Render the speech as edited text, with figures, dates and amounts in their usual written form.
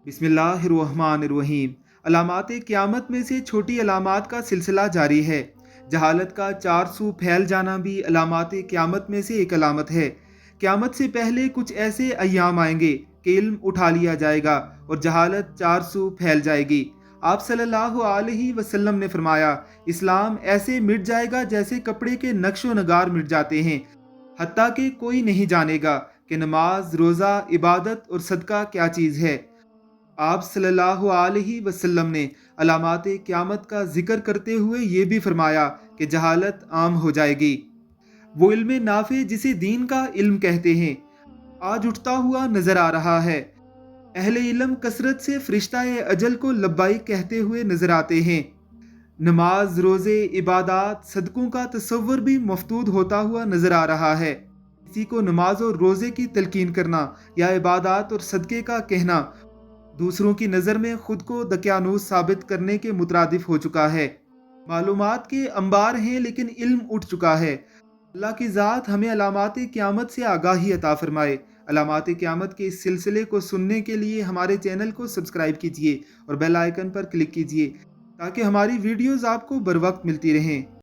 बिस्मिल्लाहिर्रहमानिर्रहीम। अलामात क़यामत में से छोटी अलामात का सिलसिला जारी है। जहालत का चार सू फैल जाना भी अलामात क़यामत में से एक अलामत है। क़यामत से पहले कुछ ऐसे अय्याम आएंगे कि इल्म उठा लिया जाएगा और जहालत चार सू फैल जाएगी। आप सल्लल्लाहु अलैहि वसल्लम ने फरमाया, इस्लाम ऐसे मिट जाएगा जैसे कपड़े के नक्शो नगार मिट जाते हैं, हत्ता कि कोई नहीं जानेगा कि नमाज, रोज़ा, इबादत और सदका क्या चीज़ है। आप सल्लल्लाहु अलैहि वसल्लम ने अलामात क़यामत का जिक्र करते हुए ये भी फरमाया कि जहालत आम हो जाएगी। वो इल्म नाफे जिसे दीन का इल्म कहते हैं आज उठता हुआ नजर आ रहा है। अहले इल्म कसरत से फरिश्ता अजल को लब्बाइक कहते हुए नजर आते हैं। नमाज, रोज़े, इबादत, सदकों का तसव्वुर भी मफतूद होता हुआ नजर आ रहा है। किसी को नमाज और रोज़े की तलकीन करना या इबादत और सदक़े का कहना दूसरों की नज़र में खुद को दकियानूस साबित करने के मुतरादिफ हो चुका है। मालूमात के अंबार हैं लेकिन इल्म उठ चुका है। अल्लाह की ज़ात हमें अलामात क़यामत से आगाही अता फरमाए। अलामात क़यामत के इस सिलसिले को सुनने के लिए हमारे चैनल को सब्सक्राइब कीजिए और बेल आइकन पर क्लिक कीजिए ताकि हमारी वीडियोज़ आपको बर वक्त मिलती रहें।